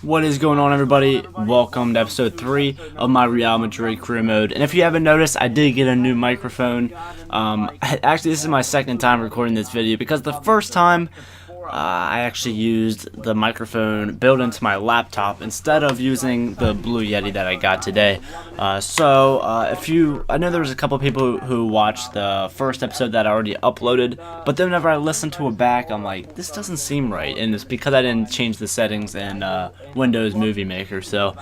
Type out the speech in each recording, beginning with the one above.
What is going on, everybody? Welcome to episode 3 of my Real Madrid career mode. And if you haven't noticed, I did get a new microphone. Actually, this is my second time recording this video because the first time I actually used the microphone built into my laptop instead of using the Blue Yeti that I got today. I know there was a couple people who watched the first episode that I already uploaded, but then whenever I listened to it back, I'm like, this doesn't seem right, and it's because I didn't change the settings in Windows Movie Maker. So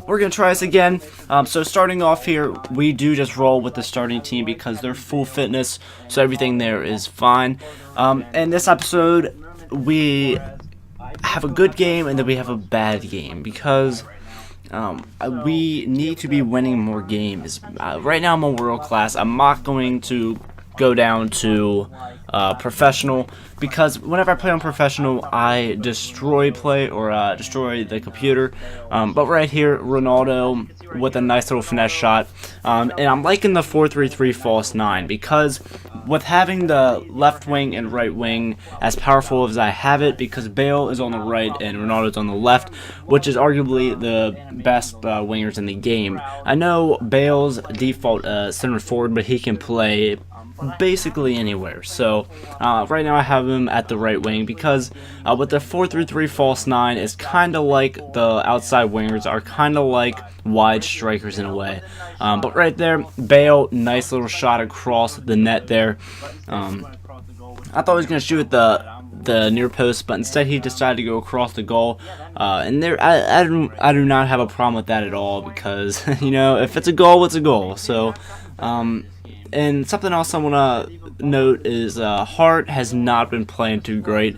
we're gonna try this again. So starting off here, we do just roll with the starting team because they're full fitness, so everything there is fine. In this episode, we have a good game and then we have a bad game because we need to be winning more games. Right now I'm on world class. I'm not going to go down to professional because whenever I play on professional I destroy destroy the computer, but right here Ronaldo with a nice little finesse shot, and I'm liking the 4-3-3 false 9 because with having the left wing and right wing as powerful as I have it, because Bale is on the right and Ronaldo's on the left, which is arguably the best wingers in the game. I know Bale's default center forward, but he can play basically anywhere. So right now I have him at the right wing because with the 4-3-3 false 9, it's kind of like the outside wingers are kind of like wide strikers in a way. But right there, Bale, nice little shot across the net there. I thought he was going to shoot at the near post, but instead he decided to go across the goal. And there, I do not have a problem with that at all because you know, if it's a goal, it's a goal. So and something else I want to note is Hart has not been playing too great.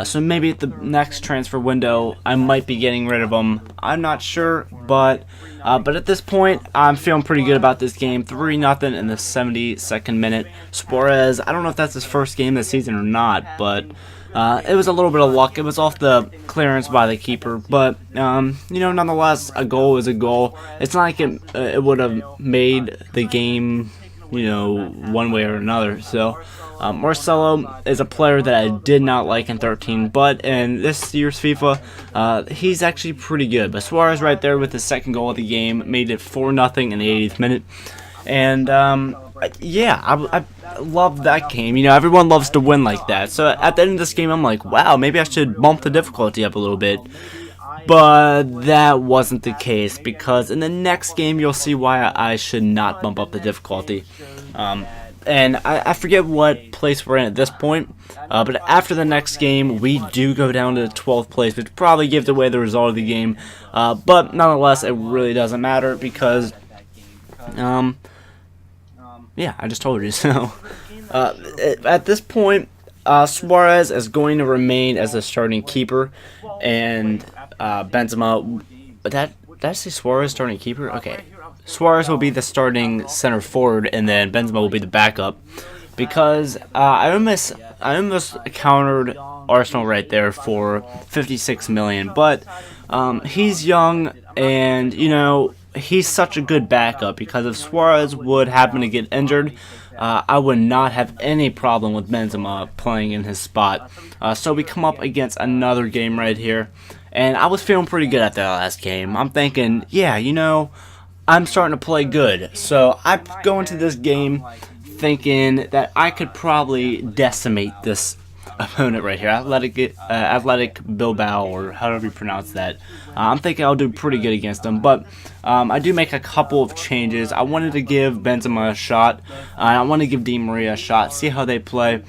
So maybe at the next transfer window, I might be getting rid of him. I'm not sure, but at this point, I'm feeling pretty good about this game. 3-0 in the 72nd minute. Suarez, I don't know if that's his first game this season or not, but it was a little bit of luck. It was off the clearance by the keeper, but you know, nonetheless, a goal is a goal. It's not like it would have made the game, you know, one way or another. So Marcelo is a player that I did not like in 13, but in this year's FIFA, he's actually pretty good. But Suarez right there with the second goal of the game made it 4-0 in the 80th minute. And yeah, I love that game. You know, everyone loves to win like that. So at the end of this game, I'm like, wow, maybe I should bump the difficulty up a little bit. But that wasn't the case because in the next game you'll see why I should not bump up the difficulty. And I forget what place we're in at this point, but after the next game we do go down to 12th place, which probably gives away the result of the game. But nonetheless, it really doesn't matter because, yeah, I just told you. So at this point, Suarez is going to remain as the starting keeper, and Benzema, but did I say Suarez starting keeper? Okay, Suarez will be the starting center forward, and then Benzema will be the backup. Because I almost countered Arsenal right there for 56 million, but he's young, and you know, he's such a good backup because if Suarez would happen to get injured, I would not have any problem with Benzema playing in his spot. So we come up against another game right here, and I was feeling pretty good after that last game. I'm thinking, yeah, you know, I'm starting to play good. So I go into this game thinking that I could probably decimate this opponent right here, Athletic Bilbao, or however you pronounce that. I'm thinking I'll do pretty good against them, but I do make a couple of changes. I wanted to give Benzema a shot. I want to give Di Maria a shot, see how they play.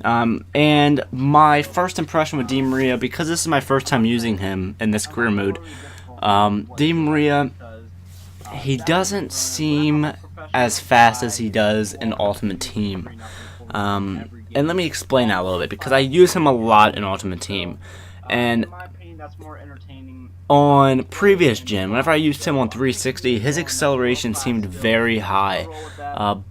And my first impression with Di Maria, because this is my first time using him in this career mode, Di Maria, he doesn't seem as fast as he does in Ultimate Team. And let me explain that a little bit, because I use him a lot in Ultimate Team. And on previous gen, whenever I used him on 360, his acceleration seemed very high.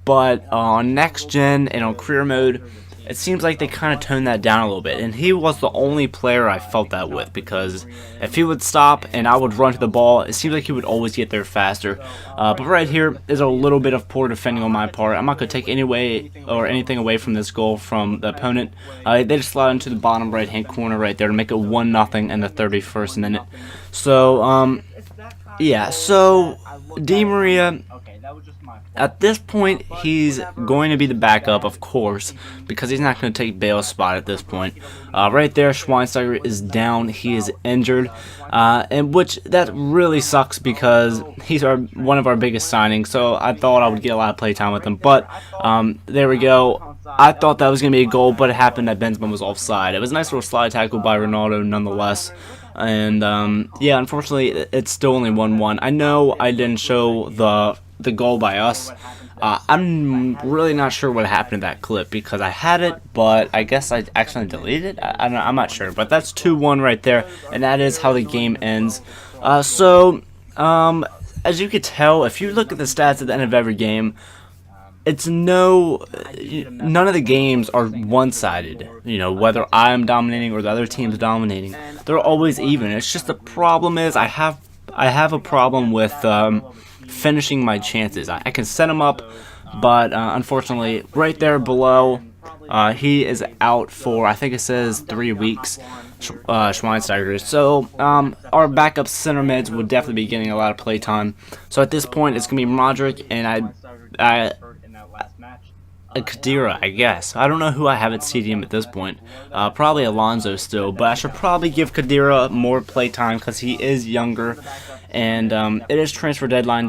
But on next gen and on career mode, it seems like they kind of toned that down a little bit, and he was the only player I felt that with, because if he would stop and I would run to the ball, it seems like he would always get there faster. But right here is a little bit of poor defending on my part. I'm not going to take anything away from this goal from the opponent. They just slide into the bottom right hand corner right there to make it 1-0 in the 31st minute. So yeah, so Di Maria, at this point, he's going to be the backup, of course, because he's not going to take Bale's spot at this point. Right there, Schweinsteiger is down. He is injured, and which that really sucks because he's one of our biggest signings, so I thought I would get a lot of play time with him. But there we go. I thought that was going to be a goal, but it happened that Benzema was offside. It was a nice little slide tackle by Ronaldo nonetheless. And yeah, unfortunately, it's still only 1-1. I know I didn't show the goal by us. I'm really not sure what happened to that clip because I had it, but I guess I accidentally deleted it. I'm not sure, but that's 2-1 right there, and that is how the game ends. So as you could tell, if you look at the stats at the end of every game, it's none of the games are one-sided. You know, whether I'm dominating or the other team's dominating, they're always even. It's just the problem is I have a problem with finishing my chances. I can set them up, but unfortunately, right there below, he is out for, I think it says 3 weeks. Schweinsteiger. So our backup center mids will definitely be getting a lot of play time. So at this point, it's gonna be Modric and Khedira, I guess. I don't know who I have at CDM at this point. Probably Alonso still, but I should probably give Khedira more play time because he is younger. And it is transfer deadline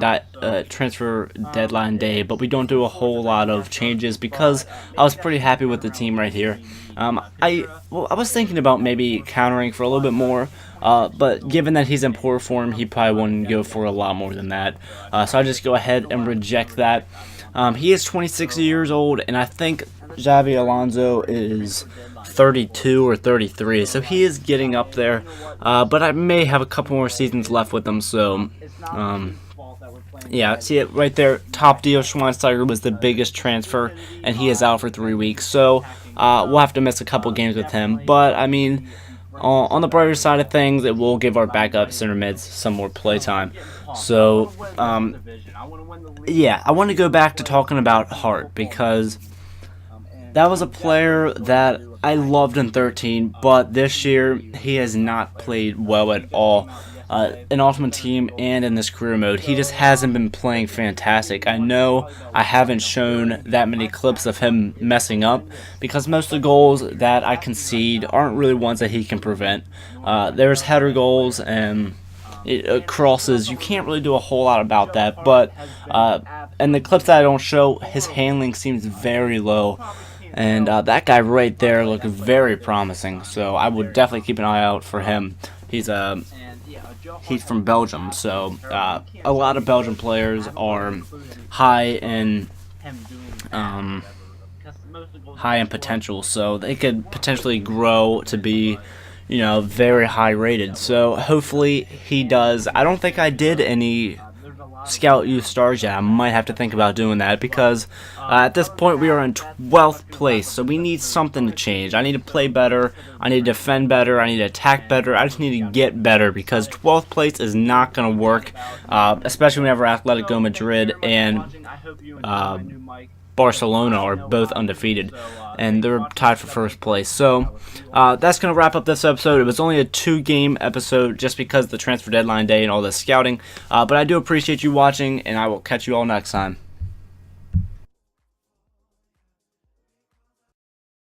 day, but we don't do a whole lot of changes because I was pretty happy with the team right here. I was thinking about maybe countering for a little bit more, but given that he's in poor form, he probably wouldn't go for a lot more than that. So I just go ahead and reject that. He is 26 years old, and I think Xavi Alonso is 32 or 33, so he is getting up there, but I may have a couple more seasons left with him, so yeah, see it right there, top deal. Schweinsteiger was the biggest transfer, and he is out for 3 weeks, so we'll have to miss a couple games with him, but I mean, on the brighter side of things, it will give our backup center mids some more play time. So yeah, I want to go back to talking about Hart because that was a player that I loved in 13, but this year he has not played well at all. In Ultimate Team and in this career mode, he just hasn't been playing fantastic. I know I haven't shown that many clips of him messing up because most of the goals that I concede aren't really ones that he can prevent. There's header goals and crosses. You can't really do a whole lot about that, but in the clips that I don't show, his handling seems very low. And that guy right there looked very promising, so I would definitely keep an eye out for him. He's from Belgium, so a lot of Belgian players are high in potential, so they could potentially grow to be, you know, very high rated. So hopefully he does. I don't think I did any Scout Youth Stars yet. I might have to think about doing that because at this point we are in 12th place, so we need something to change. I need to play better, I need to defend better, I need to attack better, I just need to get better because 12th place is not going to work, especially whenever Atletico Madrid and Barcelona are both undefeated, and they're tied for first place. So that's going to wrap up this episode. It was only a 2-game episode just because of the transfer deadline day and all the scouting, but I do appreciate you watching, and I will catch you all next time.